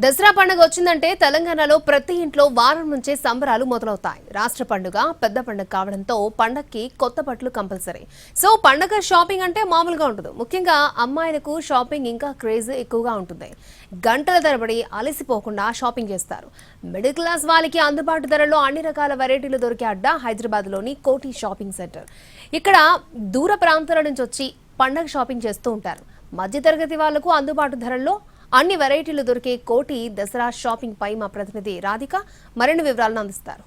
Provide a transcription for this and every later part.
దసరా పండుగ వచ్చిందంటే తెలంగాణలో ప్రతి ఇంట్లో వారం నుంచే సంబరాలు మొదలవుతాయి. రాష్ట్ర పండుగ పెద్ద పండుగ కావడంతో పండక్కి కొత్త బట్టలు కంపల్సరీ. సో పండుగ షాపింగ్ అంటే మామూలుగా ఉండదు. ముఖ్యంగా అమ్మాయిలకు షాపింగ్ ఇంకా క్రేజ్ ఎక్కువగా ఉంటుంది. గంటల తరబడి అలసిపోకుండా షాపింగ్ చేస్తారు. మిడిల్ క్లాస్ వాళ్ళకి అందుబాటు ధరల్లో అన్ని రకాల వెరైటీలు దొరికే అడ్డా హైదరాబాద్లోని కోటి షాపింగ్ సెంటర్. ఇక్కడ దూర ప్రాంతాల నుంచి వచ్చి పండగ షాపింగ్ చేస్తూ ఉంటారు. మధ్యతరగతి వాళ్లకు అందుబాటు ధరల్లో అన్ని వెరైటీలు దొరికే కోటి దసరా షాపింగ్ పై మా ప్రతినిధి రాధిక మరిన్ని వివరాలను అందిస్తారు.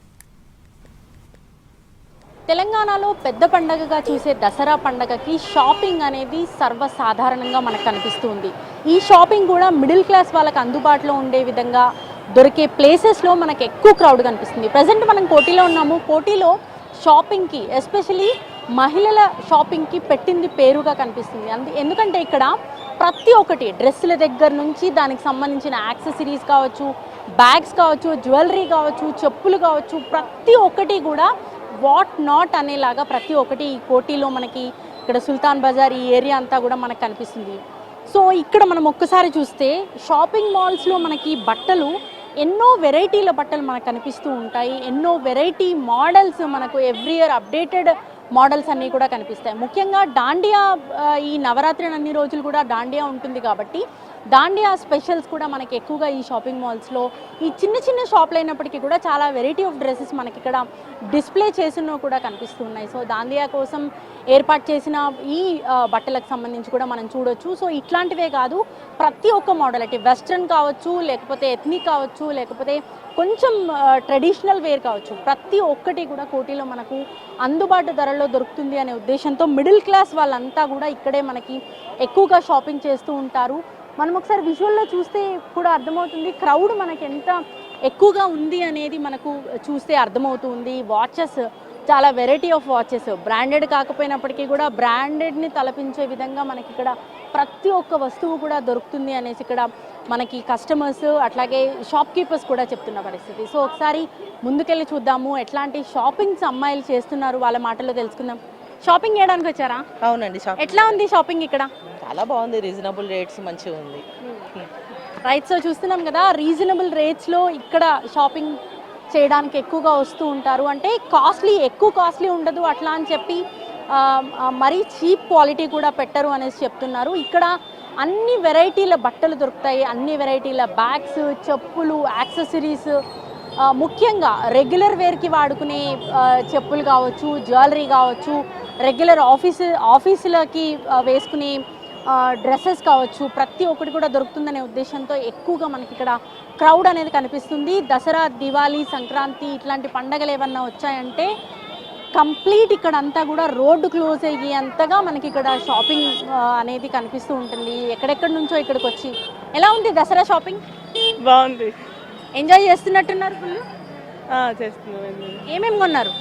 తెలంగాణలో పెద్ద పండగగా చూసే దసరా పండగకి షాపింగ్ అనేది సర్వసాధారణంగా మనకు కనిపిస్తుంది. ఈ షాపింగ్ కూడా మిడిల్ క్లాస్ వాళ్ళకి అందుబాటులో ఉండే విధంగా దొరికే ప్లేసెస్లో మనకు ఎక్కువ క్రౌడ్ కనిపిస్తుంది. ప్రజెంట్ మనం కోటిలో ఉన్నాము. కోటిలో షాపింగ్కి ఎస్పెషలీ మహిళల షాపింగ్కి పెట్టింది పేరుగా కనిపిస్తుంది. ఎందుకంటే ఇక్కడ ప్రతి ఒక్కటి డ్రెస్సుల దగ్గర నుంచి దానికి సంబంధించిన యాక్సెసరీస్ కావచ్చు, బ్యాగ్స్ కావచ్చు, జ్యువెలరీ కావచ్చు, చెప్పులు కావచ్చు, ప్రతి ఒక్కటి కూడా వాట్ నాట్ అనేలాగా ప్రతి ఒక్కటి ఈ కోటిలో మనకి ఇక్కడ సుల్తాన్ బజార్ ఈ ఏరియా అంతా కూడా మనకు కనిపిస్తుంది. సో ఇక్కడ మనం ఒక్కసారి చూస్తే షాపింగ్ మాల్స్లో మనకి బట్టలు ఎన్నో వెరైటీల బట్టలు మనకు కనిపిస్తూ ఉంటాయి. ఎన్నో వెరైటీ మోడల్స్ మనకు ఎవ్రీ ఇయర్ అప్డేటెడ్ మోడల్స్ అన్నీ కూడా కనిపిస్తాయి. ముఖ్యంగా దాండియా ఈ నవరాత్రి అన్ని రోజులు కూడా దాండియా ఉంటుంది కాబట్టి దాండియా స్పెషల్స్ కూడా మనకి ఎక్కువగా ఈ షాపింగ్ మాల్స్లో ఈ చిన్న చిన్న షాపులు అయినప్పటికీ కూడా చాలా వెరైటీ ఆఫ్ డ్రెస్సెస్ మనకి ఇక్కడ డిస్ప్లే చేసినవి కూడా కనిపిస్తూ ఉన్నాయి. సో దాండియా కోసం ఏర్పాటు చేసిన ఈ బట్టలకు సంబంధించి కూడా మనం చూడొచ్చు. సో ఇట్లాంటివే కాదు, ప్రతి ఒక్క మోడల్ అంటే వెస్ట్రన్ కావచ్చు, లేకపోతే ఎథ్నిక్ కావచ్చు, లేకపోతే కొంచెం ట్రెడిషనల్ వేర్ కావచ్చు, ప్రతి ఒక్కటి కూడా కోటిలో మనకు అందుబాటు ధరల్లో దొరుకుతుంది అనే ఉద్దేశంతో మిడిల్ క్లాస్ వాళ్ళంతా కూడా ఇక్కడే మనకి ఎక్కువగా షాపింగ్ చేస్తూ ఉంటారు. మనం ఒకసారి విజువల్లో చూస్తే కూడా అర్థమవుతుంది క్రౌడ్ మనకి ఎంత ఎక్కువగా ఉంది అనేది మనకు చూస్తే అర్థమవుతుంది. వాచెస్ చాలా వెరైటీ ఆఫ్ వాచెస్, బ్రాండెడ్ కాకపోయినప్పటికీ కూడా బ్రాండెడ్ని తలపించే విధంగా మనకి ఇక్కడ ప్రతి ఒక్క వస్తువు కూడా దొరుకుతుంది అనేసి ఇక్కడ మనకి కస్టమర్స్ అట్లాగే షాప్ కీపర్స్ కూడా చెప్తున్న పరిస్థితి. సో ఒకసారి ముందుకెళ్ళి చూద్దాము ఎట్లాంటి షాపింగ్స్ అమ్మాయిలు చేస్తున్నారు, వాళ్ళ మాటల్లో తెలుసుకుందాం. షాపింగ్ చేయడానికి వచ్చారా? అవునండి. ఎట్లా ఉంది షాపింగ్ ఇక్కడ? చాలా బాగుంది, రీజనబుల్ రేట్స్ మంచిగా ఉంది. రైట్, సో చూస్తున్నాం కదా రీజనబుల్ రేట్స్లో ఇక్కడ షాపింగ్ చేయడానికి ఎక్కువగా వస్తూ ఉంటారు. అంటే ఎక్కువ కాస్ట్లీ ఉండదు అట్లా అని చెప్పి మరీ చీప్ క్వాలిటీ కూడా పెట్టరు అనేసి చెప్తున్నారు. ఇక్కడ అన్ని వెరైటీల బట్టలు దొరుకుతాయి, అన్ని వెరైటీల బ్యాగ్స్, చెప్పులు, యాక్సెసరీస్, ముఖ్యంగా రెగ్యులర్ వేర్కి వాడుకునే చెప్పులు కావచ్చు, జ్యువెలరీ కావచ్చు, రెగ్యులర్ ఆఫీసులకి వేసుకునే డ్రెస్సెస్ కావచ్చు, ప్రతి ఒక్కటి కూడా దొరుకుతుందనే ఉద్దేశంతో ఎక్కువగా మనకి ఇక్కడ క్రౌడ్ అనేది కనిపిస్తుంది. దసరా, దివాళీ, సంక్రాంతి ఇట్లాంటి పండగలు ఏమన్నా వచ్చాయంటే కంప్లీట్ ఇక్కడ అంతా కూడా రోడ్డు క్లోజ్ అయ్యేంతగా మనకి ఇక్కడ షాపింగ్ అనేది కనిపిస్తూ ఉంటుంది. ఎక్కడెక్కడి నుంచో ఇక్కడికి వచ్చి. ఎలా ఉంది దసరా షాపింగ్? బాగుంది, ఎంజాయ్ చేస్తున్నట్టున్నారు ఫుల్. చేస్తున్నాం. ఏమేమి కొన్నారు?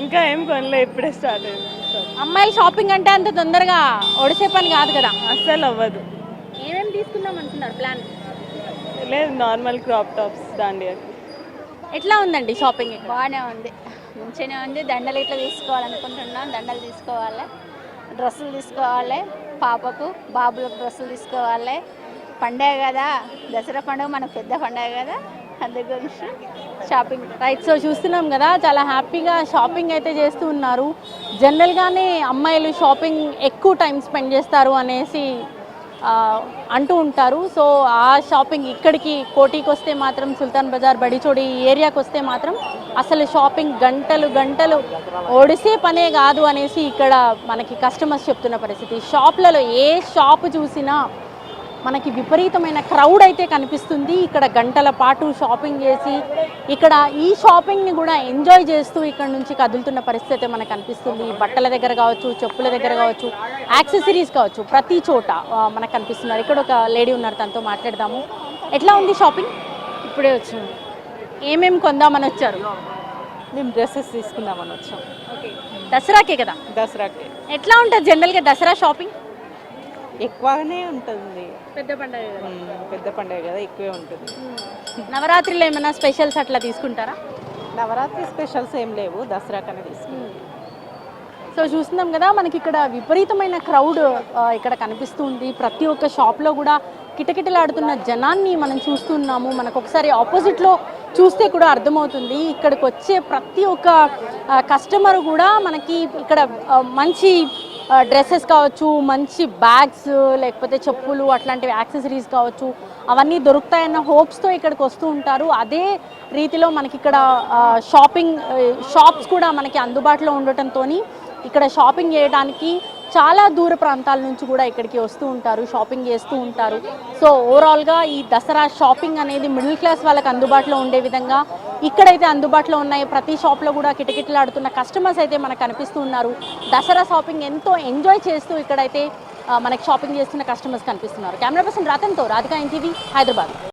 ఇంకా ఏం కొనలే, ఇప్పుడే స్టార్ట్ అయింది. అమ్మాయిలు షాపింగ్ అంటే అంత తొందరగా ఒడిసే పని కాదు కదా. అస్సలు అవ్వదు. ఏమేమి తీసుకుందాం అనుకున్నారు ప్లాన్? లేదు, నార్మల్ క్రాప్ టాప్స్ దాండియాకి. ఎట్లా ఉందండి షాపింగ్? బాగానే ఉంది, మంచిగానే ఉంది. దండలు ఇట్లా తీసుకోవాలనుకుంటున్నాం, దండలు తీసుకోవాలి, డ్రెస్సులు తీసుకోవాలి, పాపకు బాబులకు డ్రెస్సులు తీసుకోవాలి. పండగ కదా, దసరా పండుగ మనకు పెద్ద పండగ కదా, అందు గురించి షాపింగ్. రైట్, సో చూస్తున్నాం కదా చాలా హ్యాపీగా షాపింగ్ అయితే చేస్తూ ఉన్నారు. జనరల్గానే అమ్మాయిలు షాపింగ్ ఎక్కువ టైం స్పెండ్ చేస్తారు అనేసి అంటూ ఉంటారు. సో ఆ షాపింగ్ ఇక్కడికి కోటికి వస్తే మాత్రం, సుల్తాన్ బజార్, బడిచోడి ఏరియాకి వస్తే మాత్రం అసలు షాపింగ్ గంటలు గంటలు ఒడిసే పనే కాదు అనేసి ఇక్కడ మనకి కస్టమర్స్ చెప్తున్న పరిస్థితి. షాప్లలో ఏ షాపు చూసినా మనకి విపరీతమైన క్రౌడ్ అయితే కనిపిస్తుంది. ఇక్కడ గంటల పాటు షాపింగ్ చేసి ఇక్కడ ఈ షాపింగ్ని కూడా ఎంజాయ్ చేస్తూ ఇక్కడ నుంచి కదులుతున్న పరిస్థితి మనకు కనిపిస్తుంది. బట్టల దగ్గర కావచ్చు, చెప్పుల దగ్గర కావచ్చు, యాక్సెసరీస్ కావచ్చు, ప్రతి చోట మనకు కనిపిస్తున్నారు. ఇక్కడ ఒక లేడీ ఉన్నారు, తనతో మాట్లాడదాము. ఎట్లా ఉంది షాపింగ్? ఇప్పుడే వచ్చాము. ఏమేమి కొందామని వచ్చారు? మేము డ్రెస్సెస్ తీసుకుందామని వచ్చాం. ఓకే, దసరాకే కదా? దసరాకి. ఎట్లా ఉంటుంది జనరల్గా దసరా షాపింగ్? ఎక్కువగానే ఉంటుంది, పెద్ద పండుగ కదా. పెద్ద పండుగ కదా, ఎక్కువే ఉంటుంది. నవరాత్రిలో ఏమైనా స్పెషల్స్ అట్లా తీసుకుంటారా? నవరాత్రి స్పెషల్స్ ఏం లేవు, దసరాకనే తీసుకుంటాం. సో చూస్తున్నాం కదా మనకి ఇక్కడ విపరీతమైన క్రౌడ్ ఇక్కడ కనిపిస్తుంది. ప్రతి ఒక్క షాప్లో కూడా కిటకిటలాడుతున్న జనాన్ని మనం చూస్తున్నాము. మనకు ఒకసారి ఆపోజిట్లో చూస్తే కూడా అర్థమవుతుంది. ఇక్కడికి వచ్చే ప్రతి ఒక్క కస్టమర్ కూడా మనకి ఇక్కడ మంచి డ్రెస్సెస్ కావచ్చు, మంచి బ్యాగ్స్, లేకపోతే చెప్పులు, అట్లాంటివి యాక్సెసరీస్ కావచ్చు, అవన్నీ దొరుకుతాయన్న హోప్స్తో ఇక్కడికి వస్తూ ఉంటారు. అదే రీతిలో మనకి ఇక్కడ షాప్స్ కూడా మనకి అందుబాటులో ఉండటంతో ఇక్కడ షాపింగ్ చేయడానికి చాలా దూర ప్రాంతాల నుంచి కూడా ఇక్కడికి వస్తూ ఉంటారు, షాపింగ్ చేస్తూ ఉంటారు. సో ఓవరాల్గా ఈ దసరా షాపింగ్ అనేది మిడిల్ క్లాస్ వాళ్ళకి అందుబాటులో ఉండే విధంగా ఇక్కడైతే అందుబాటులో ఉన్నాయి. ప్రతి షాప్లో కూడా కిటకిటలాడుతున్న కస్టమర్స్ అయితే మనకు కనిపిస్తూ ఉన్నారు. దసరా షాపింగ్ ఎంతో ఎంజాయ్ చేస్తూ ఇక్కడైతే మనకి షాపింగ్ చేస్తున్న కస్టమర్స్ కనిపిస్తున్నారు. కెమెరా పర్సన్ రతన్తో రాధికా NTV, హైదరాబాద్.